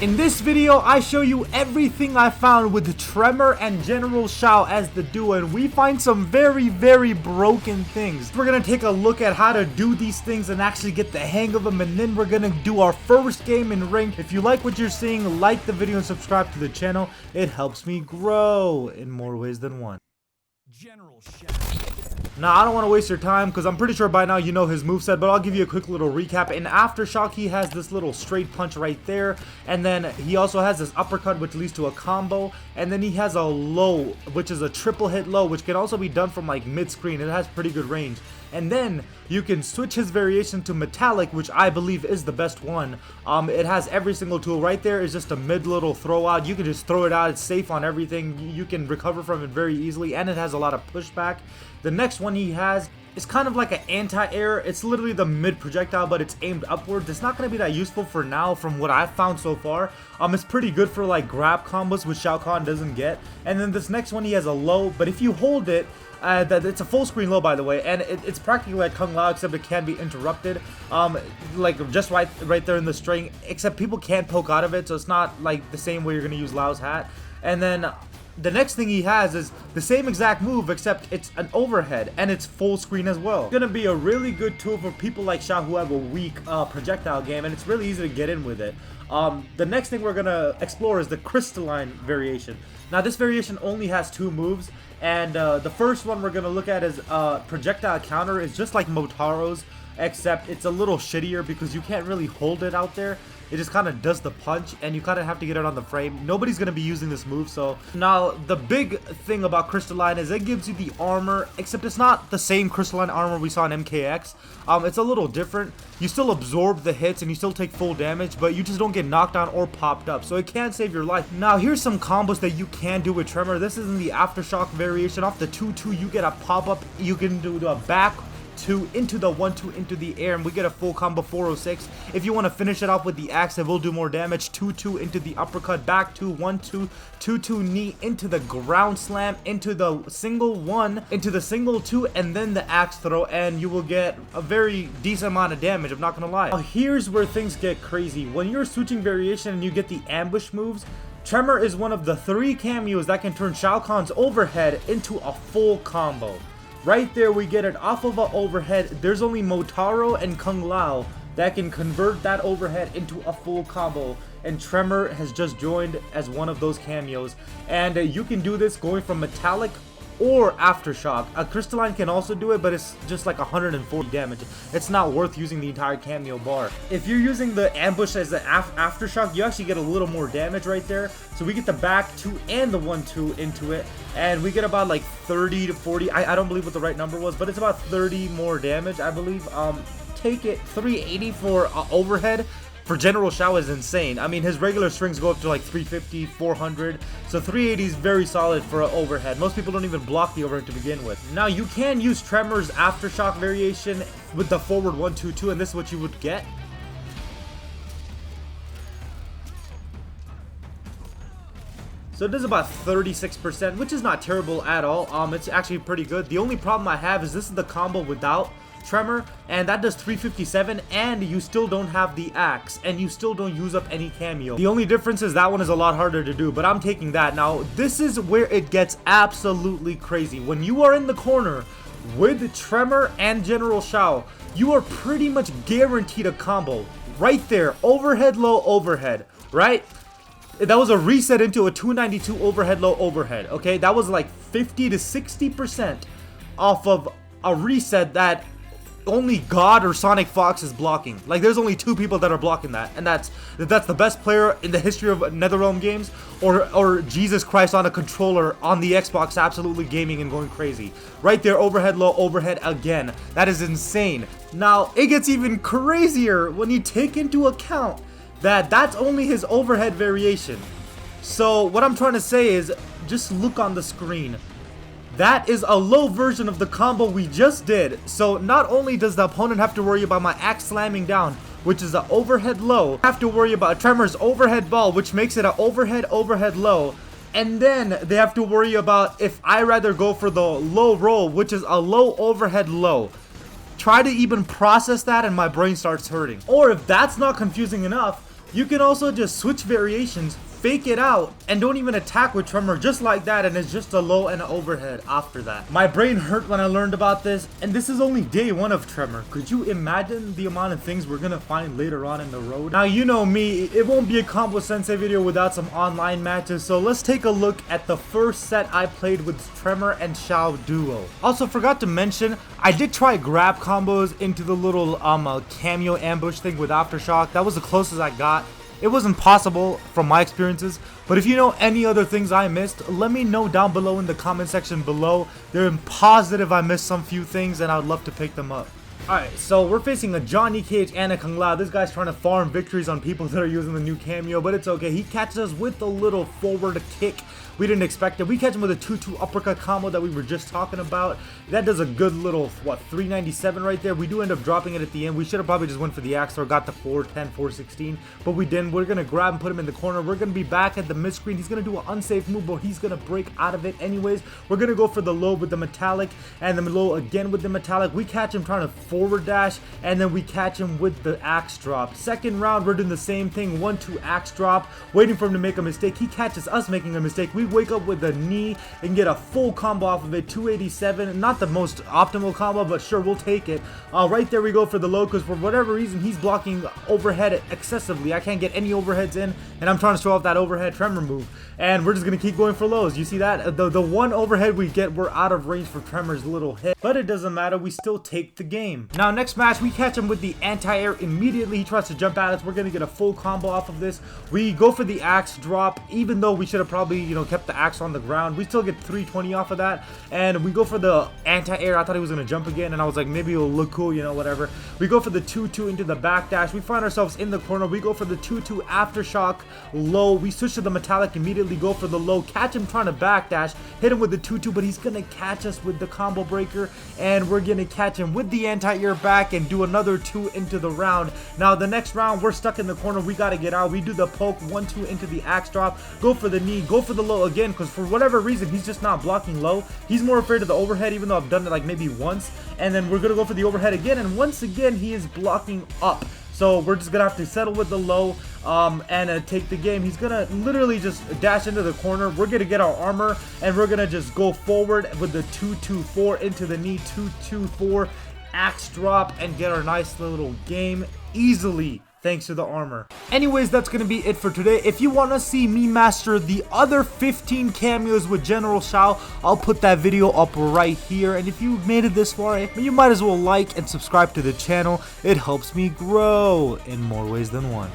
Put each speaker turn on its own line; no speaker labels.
In this video, I show you everything I found with Tremor and General Shao as the duo, and we find some very broken things. We're gonna take a look at how to do these things and actually get the hang of them, and then we're gonna do our first game in ranked. If you like what you're seeing, like the video and subscribe to the channel. It helps me grow in more ways than one. General Shao. Now, I don't want to waste your time because I'm pretty sure by now you know his moveset, but I'll give you a quick little recap. In Aftershock, he has this little straight punch right there, and then he also has this uppercut which leads to a combo, and then he has a low, which is a triple hit low, which can also be done from like mid-screen. It has pretty good range. And then you can switch his variation to metallic, which I believe is the best one. It has every single tool right there. Is just a mid little throw out. You can just throw it out. It's safe on everything. You can recover from it very easily, and it has a lot of pushback. The next one he has is kind of like an anti-air. It's literally the mid projectile, but it's aimed upwards. It's not going to be that useful for now from what I've found so far. It's pretty good for like grab combos, which Shao Kahn doesn't get. And then this next one, he has a low, but if you hold it, it's a full screen low, by the way, and it's practically like Kung Lao, except it can be interrupted, like just right there in the string, except people can't poke out of it, so it's not like the same way you're going to use Lao's hat. And then the next thing he has is the same exact move, except it's an overhead, and it's full screen as well. It's gonna be a really good tool for people like Shao who have a weak projectile game, and it's really easy to get in with it. The next thing we're gonna explore is the crystalline variation. Now, this variation only has two moves, and the first one we're gonna look at is projectile counter. Is just like Motaro's, except it's a little shittier because you can't really hold it out there. It just kind of does the punch, and you kind of have to get it on the frame. Nobody's going to be using this move, so... Now, the big thing about Crystalline is it gives you the armor, except it's not the same Crystalline armor we saw in MKX. It's a little different. You still absorb the hits, and you still take full damage, but you just don't get knocked down or popped up, so it can save your life. Now, here's some combos that you can do with Tremor. This is in the Aftershock variation. Off the 2-2, you get a pop-up. You can do a back 2 into the 1-2 into the air, and we get a full combo 406. If you want to finish it off with the axe, it will do more damage. 2-2 into the uppercut, back 2, 1-2, 2-2 knee into the ground slam, into the single 1, into the single 2, and then the axe throw, and you will get a very decent amount of damage, I'm not gonna lie. Now, here's where things get crazy. When you're switching variation and you get the ambush moves, Tremor is one of the 3 cameos that can turn Shao Kahn's overhead into a full combo. Right there, we get it off of an overhead. There's only Motaro and Kung Lao that can convert that overhead into a full combo, and Tremor has just joined as one of those cameos. And you can do this going from metallic or Aftershock. A Crystalline can also do it, but it's just like 140 damage. It's not worth using the entire cameo bar. If you're using the ambush as the Aftershock, you actually get a little more damage right there. So we get the back 2 and the 1-2 into it, and we get about like 30 to 40. I don't believe what the right number was, but it's about 30 more damage, I believe. Take it. 380 for overhead for General Shao is insane. I mean, his regular strings go up to like 350, 400, so 380 is very solid for an overhead. Most people don't even block the overhead to begin with. Now, you can use Tremor's Aftershock variation with the forward 1-2-2, and this is what you would get. So it does about 36%, which is not terrible at all. It's actually pretty good. The only problem I have is this is the combo without Tremor, and that does 357, and you still don't have the axe, and you still don't use up any cameo. The only difference is that one is a lot harder to do, but I'm taking that. Now, this is where it gets absolutely crazy. When you are in the corner with Tremor and General Shao, you are pretty much guaranteed a combo. Right there, overhead, low, overhead, right? That was a reset into a 292 overhead, low, overhead, okay? That was like 50 to 60% off of a reset that only God or Sonic Fox is blocking. Like, there's only 2 people that are blocking that, and that's the best player in the history of NetherRealm games, or Jesus Christ on a controller on the Xbox, absolutely gaming and going crazy. Right there, overhead, low, overhead again. That is insane. Now, it gets even crazier when you take into account that that's only his overhead variation. So what I'm trying to say is, just look on the screen. That is a low version of the combo we just did. So not only does the opponent have to worry about my axe slamming down, which is an overhead low, have to worry about Tremor's overhead ball, which makes it an overhead, overhead low, and then they have to worry about if I rather go for the low roll, which is a low overhead low. Try to even process that and my brain starts hurting. Or if that's not confusing enough, You can also just switch variations, fake it out, and don't even attack with Tremor just like that, and it's just a low and an overhead after that. My brain hurt when I learned about this, and this is only day 1 of Tremor. Could you imagine the amount of things we're gonna find later on in the road? Now, you know me, it won't be a Combo Sensei video without some online matches, so let's take a look at the first set I played with Tremor and Shao duo. Also, forgot to mention, I did try grab combos into the little Kameo ambush thing with Aftershock. That was the closest I got. It wasn't possible from my experiences, but if you know any other things I missed, let me know down below in the comment section below. They're positive I missed some few things and I would love to pick them up. Alright, so we're facing a Johnny Cage and a Kung Lao. This guy's trying to farm victories on people that are using the new Kameo, but it's okay. He catches us with a little forward kick. We didn't expect it. We catch him with a 2-2 uppercut combo that we were just talking about. That does a good little, 397 right there. We do end up dropping it at the end. We should have probably just went for the axe or got the 410, 416, but we didn't. We're going to grab and put him in the corner. We're going to be back at the mid-screen. He's going to do an unsafe move, but he's going to break out of it anyways. We're going to go for the low with the metallic and the low again with the metallic. We catch him trying to forward dash, and then we catch him with the axe drop. Second round, we're doing the same thing. 1-2 axe drop, waiting for him to make a mistake. He catches us making a mistake. We wake up with a knee and get a full combo off of it. 287, not the most optimal combo, but sure, we'll take it. Right there we go for the low, because for whatever reason he's blocking overhead excessively. I can't get any overheads in, and I'm trying to show off that overhead Tremor move, and we're just gonna keep going for lows. You see that? The one overhead we get, we're out of range for Tremor's little hit, but it doesn't matter, we still take the game. Now next match, we catch him with the anti-air immediately. He tries to jump at us. We're gonna get a full combo off of this. We go for the axe drop, even though we should have probably, you know, kept the axe on the ground. We still get 320 off of that, and we go for the anti-air. I thought he was gonna jump again, and I was like, maybe it'll look cool, you know, whatever. We go for the 2-2 into the back dash. We find ourselves in the corner. We go for the 2-2 aftershock low. We switch to the metallic immediately, go for the low, catch him trying to back dash, hit him with the 2-2, but he's gonna catch us with the combo breaker, and we're gonna catch him with the anti-air back and do another 2 into the round. Now the next round, we're stuck in the corner. We gotta get out. We do the poke, 1-2 into the axe drop, go for the knee, go for the low again, because for whatever reason he's just not blocking low. He's more afraid of the overhead, even though I've done it like maybe once, and then we're gonna go for the overhead again, and once again he is blocking up. So we're just gonna have to settle with the low and take the game. He's gonna literally just dash into the corner. We're gonna get our armor, and we're gonna just go forward with the 2-2-4 into the knee, 2-2-4 axe drop, and get our nice little game easily, thanks to the armor. Anyways, that's gonna be it for today. If you want to see me master the other 15 cameos with General Shao, I'll put that video up right here. And if you've made it this far, you might as well like and subscribe to the channel. It helps me grow in more ways than one.